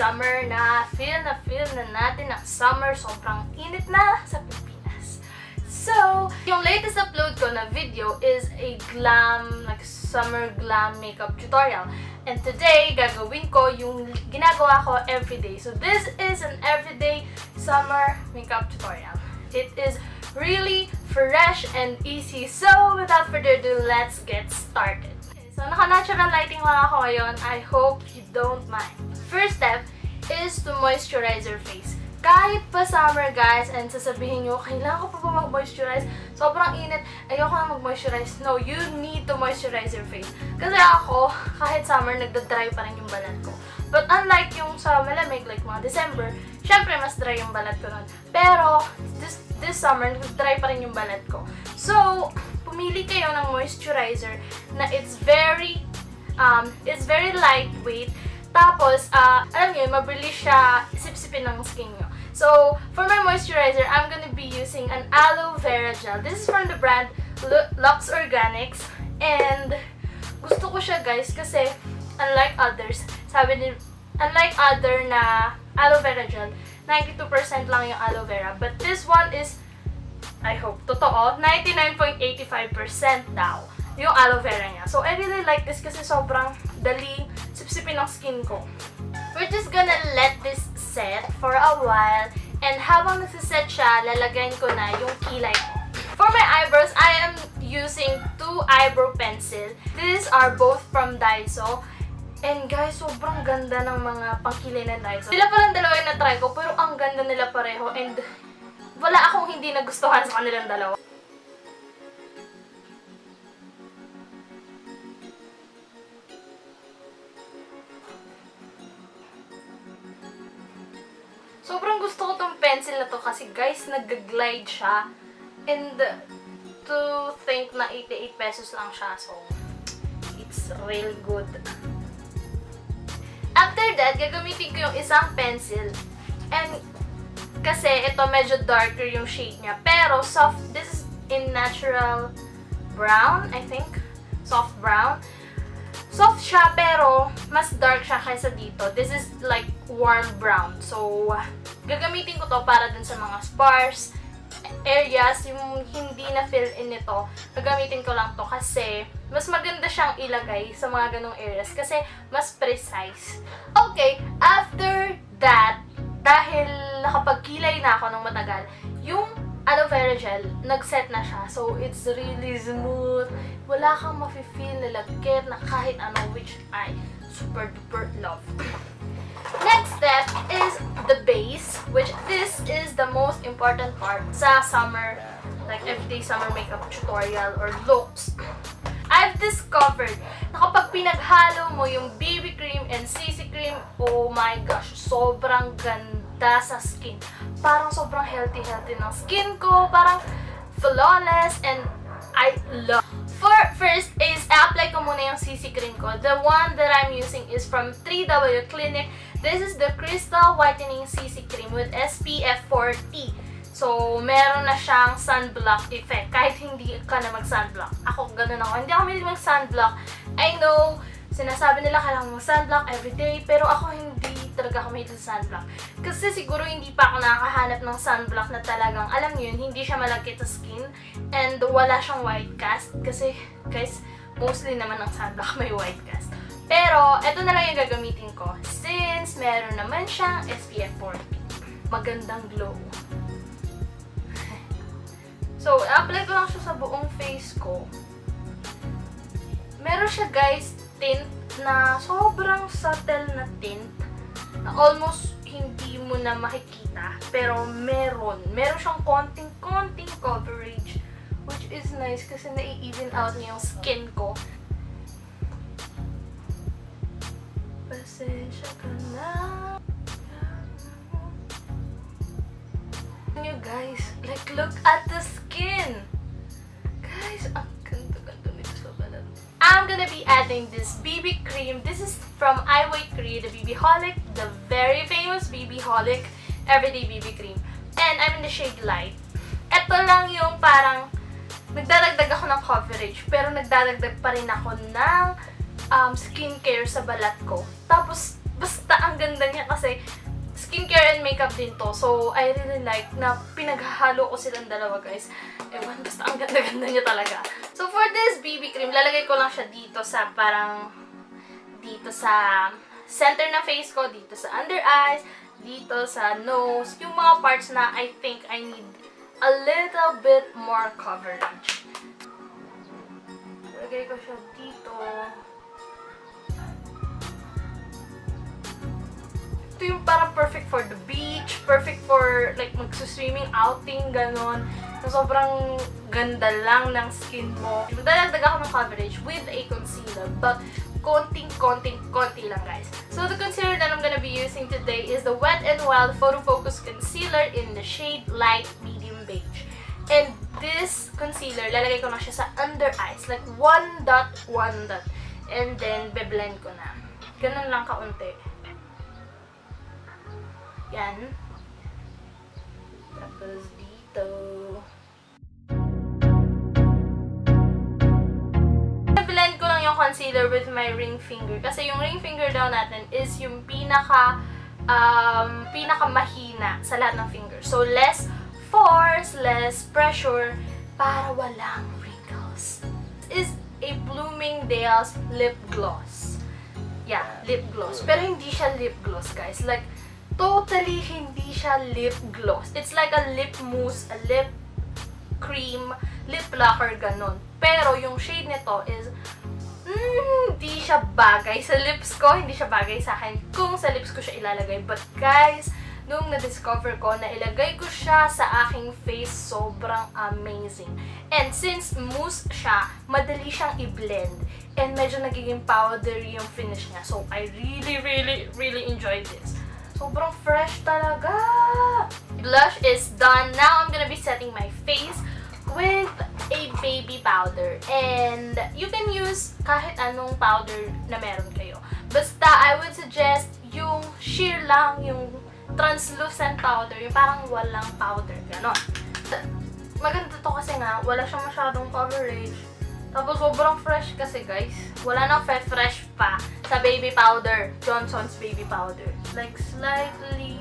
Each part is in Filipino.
summer na. Feel na natin ang summer. Sobrang init na sa Pilipinas. So, yung latest upload ko na video is a glam, like summer glam makeup tutorial. And today, gagawin ko yung ginagawa ko everyday. So, this is an everyday summer makeup tutorial. It is really fresh and easy. So, without further ado, let's get started. So, naka-natural lighting lang ako ngayon. I hope you don't mind. First step is to moisturize your face. Kahit pa summer, guys, and sasabihin nyo, kailangan ko pa ba mag-moisturize? Sobrang init, ayoko na mag-moisturize. No, you need to moisturize your face. Kasi ako, kahit summer, nagda-dry pa rin yung balat ko. But unlike yung sa malamig, like mga December, syempre mas dry yung balat ko nun. Pero, this summer, nagda-dry pa rin yung balat ko. So, pumili kayo ng moisturizer na it's very lightweight. Tapos, alam niyo, mabilis siya sip-sipin ng skin nyo. So, for my moisturizer, I'm gonna be using an Aloe Vera gel. This is from the brand Luxe Organix. And, gusto ko siya, guys, kasi unlike others, unlike other na aloe vera gel, 92% lang yung aloe vera. But this one is, I hope, totoo, 99.85% daw yung aloe vera niya. So, I really like this kasi sobrang dali sipsipin ng skin ko. We're just gonna let this set for a while. And habang nasiset siya, lalagyan ko na yung kilay ko. For my eyebrows, I am using 2 eyebrow pencil. These are both from Daiso. And guys, sobrang ganda ng mga pangkilay ng Daiso. Sila palang dalawa yung na-try ko, pero ang ganda nila pareho. And wala akong hindi nagustuhan sa kanilang dalawa. Sobrang gusto ko tong pencil na to kasi guys, nag-glide siya. And to think na 88 pesos lang siya. So, it's real good. After that, gagamitin ko yung isang pencil. And kasi ito medyo darker yung shade niya. Pero soft, this is in natural brown, I think. Soft brown. Soft siya pero mas dark siya kaysa dito. This is like warm brown. So, gagamitin ko to para dun sa mga sparse areas, yung hindi na fill in nito. Gagamitin ko lang to kasi mas maganda siyang ilagay sa mga ganong areas kasi mas precise. Okay, after that, dahil nakapagkilay na ako ng matagal, yung aloe vera gel, nag-set na siya. So, it's really smooth. Wala kang mafe-feel na lagkit na kahit ano, which I super duper love. Next step is the base, which this is the most important part sa summer, like everyday summer makeup tutorial or looks. I've discovered na kapag pinaghalo mo yung BB cream and CC cream, oh my gosh, sobrang ganda sa skin. Parang sobrang healthy ng skin ko, parang flawless, and I love. First is, apply ko muna yung CC cream ko. The one that I'm using is from 3W Clinic. This is the Crystal Whitening CC Cream with SPF 40. So, meron na siyang sunblock effect. Kahit hindi ka na mag-sunblock. Ako, ganun ako. Hindi ako mahilig mag-sunblock. I know, sinasabi nila kailangan mag-sunblock everyday. Pero ako hindi talaga ako mahilig sunblock. Kasi siguro hindi pa ako nakakahanap ng sunblock na talagang, alam niyo yun, hindi siya malagkit sa skin. And wala siyang white cast. Kasi, guys, mostly naman ng sunblock may white cast. Pero, eto na lang yung gagamitin ko. Since meron naman siyang SPF 40. Magandang glow. So, apply ko lang siya sa buong face ko. Meron siya, guys, tint na sobrang subtle na tint. Na almost hindi mo na makikita. Pero meron siyang konting coverage. Which is nice kasi nai-even out niya yung skin ko. Pasensya ka na. You guys, like look at the skin. Guys, ang ganda nito sa balat. I'm gonna be adding this BB cream. This is from iWhite cream, the BB Holic, the very famous BB Holic Everyday BB Cream. And I'm in the shade light. Ito lang yung parang nagdadagdag ako ng coverage, pero nagdadagdag pa rin ako ng skincare sa balat ko. Tapos, basta ang ganda niya kasi makeup din to. So, I really like na pinaghahalo ko silang dalawa, guys. Ewan, basta ang ganda-ganda niya talaga. So, for this BB cream, lalagay ko lang siya dito sa parang dito sa center ng face ko, dito sa under eyes, dito sa nose, yung mga parts na I think I need a little bit more coverage. Lagay ko siya dito. Ito yung parang perfect for the beach, perfect for like mag-swimming outing, ganon. So, sobrang ganda lang ng skin mo. Magdadagdag ako ng coverage with a concealer, but konti lang, guys. So, the concealer that I'm gonna be using today is the Wet n Wild Photofocus Concealer in the shade Light Medium Beige. And this concealer, lalagay ko na siya sa under eyes. Like, 1 dot. And then, beblend ko na. Ganun lang kaunti. Yan. Tapos, dito. Blend ko lang yung concealer with my ring finger. Kasi yung ring finger daw natin is yung pinaka mahina sa lahat ng fingers. So, less force, less pressure, para walang wrinkles. This is a Bloomingdale's lip gloss. Yeah, lip gloss. Pero hindi siya lip gloss, guys. Like, totally hindi siya lip gloss. It's like a lip mousse, a lip cream, lip lacquer, ganun. Pero yung shade nito is hindi siya bagay sa lips ko, hindi siya bagay sa akin kung sa lips ko siya ilalagay. But guys, nung na-discover ko na ilagay ko siya sa aking face, sobrang amazing. And since mousse siya, madali siyang i-blend. And medyo nagiging powdery yung finish niya. So, I really enjoyed this. Sobrang fresh talaga! Blush is done. Now, I'm gonna be setting my face with a baby powder. And you can use kahit anong powder na meron kayo. Basta, I would suggest yung sheer lang, yung translucent powder, yung parang walang powder, gano'n. Maganda to kasi nga, wala siyang masyadong coverage. Tapos, sobrang fresh kasi, guys. Wala nang fresh pa sa baby powder. Johnson's baby powder. Like, slightly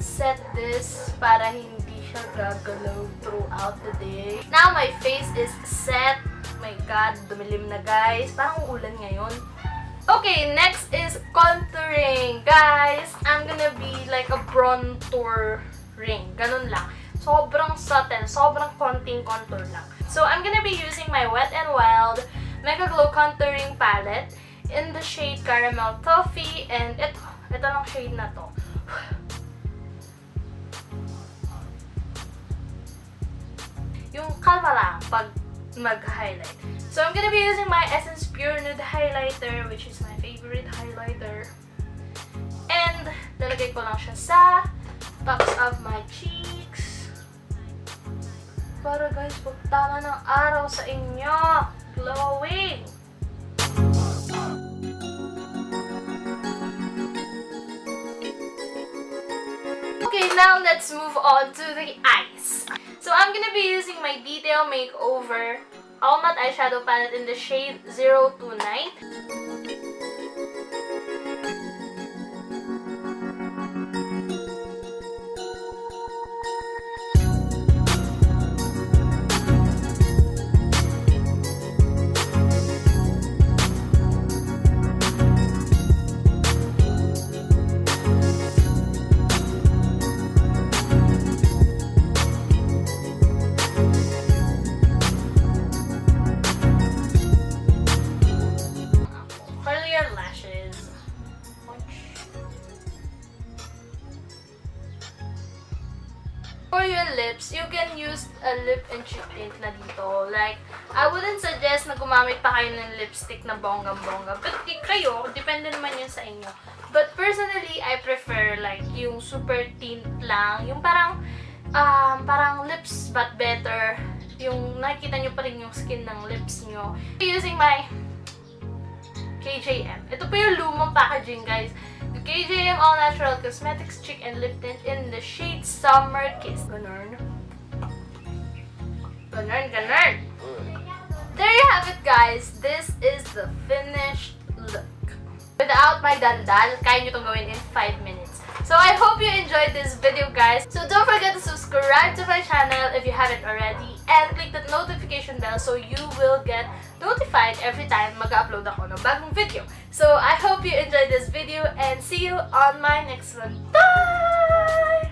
set this para hindi siya gagalaw throughout the day. Now, my face is set. My God, dumilim na, guys. Parang ulan ngayon. Okay, next is contouring. Guys, I'm gonna be like a bronzing. Ganun lang. Sobrang subtle. Sobrang konting contour lang. So, I'm gonna be using my Wet n Wild Mega Glow Contouring Palette in the shade Caramel Toffee. And ito lang shade na to. Yung kalma lang pag mag-highlight. So, I'm gonna be using my Essence Pure Nude Highlighter, which is my favorite highlighter. And, lalagay ko lang siya sa tops of my cheeks. Para guys, pagtama ng araw sa inyo. Glowing! Okay, now let's move on to the eyes. So, I'm gonna be using my Detail Makeover All Matte Eyeshadow Palette in the shade 029. For your lips, you can use a lip and cheek tint na dito. Like, I wouldn't suggest na gumamit pa kayo ng lipstick na bonggang-bongga. But kayo, depende naman yun sa inyo. But personally, I prefer like yung super tint lang. Yung parang lips but better. Yung nakikita nyo pa rin yung skin ng lips nyo. Using my KJM. Ito pa yung lumang packaging, guys. The KJM All Natural Cosmetics Cheek and Lip Tint in the shade Summer Kiss. Ganun. There you have it, guys. This is the finished look. Without my dandal, kaya nyo itong gawin in 5 minutes. So I hope you enjoyed this video, guys. So don't forget to subscribe to my channel if you haven't already, and click the notification bell so you will get notified every time mag-upload ako ng bagong video. So I hope you enjoyed this video and see you on my next one. Bye!